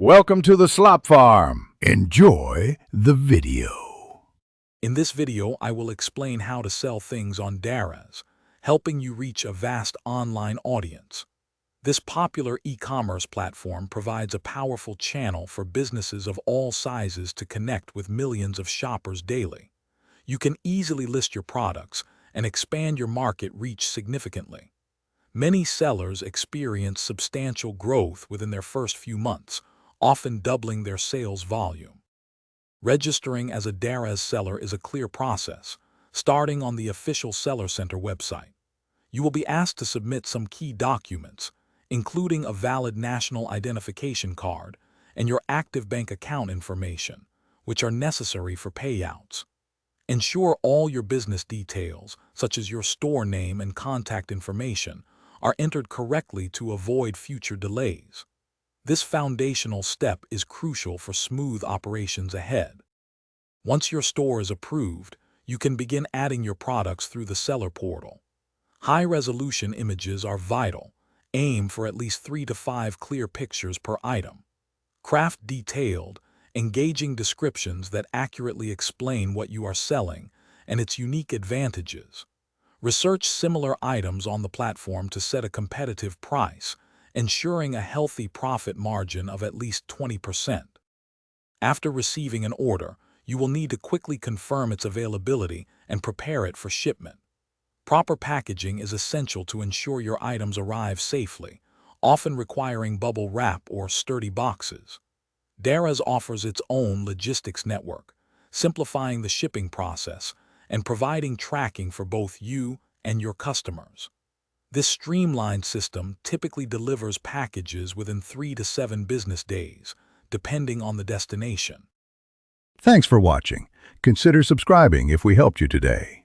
Welcome to the Slop Farm. Enjoy the video. In this video, I will explain how to sell things on Daraz, helping you reach a vast online audience. This popular e-commerce platform provides a powerful channel for businesses of all sizes to connect with millions of shoppers daily. You can easily list your products and expand your market reach significantly. Many sellers experience substantial growth within their first few months, often doubling their sales volume. Registering as a Daraz seller is a clear process, starting on the official Seller Center website. You will be asked to submit some key documents, including a valid national identification card and your active bank account information, which are necessary for payouts. Ensure all your business details, such as your store name and contact information, are entered correctly to avoid future delays. This foundational step is crucial for smooth operations ahead. Once your store is approved, you can begin adding your products through the seller portal. High-resolution images are vital. Aim for at least 3 to 5 clear pictures per item. Craft detailed, engaging descriptions that accurately explain what you are selling and its unique advantages. Research similar items on the platform to set a competitive price, ensuring a healthy profit margin of at least 20%. After receiving an order, you will need to quickly confirm its availability and prepare it for shipment. Proper packaging is essential to ensure your items arrive safely, often requiring bubble wrap or sturdy boxes. Daraz offers its own logistics network, simplifying the shipping process and providing tracking for both you and your customers. This streamlined system typically delivers packages within 3 to 7 business days, depending on the destination. Thanks for watching. Consider subscribing if we helped you today.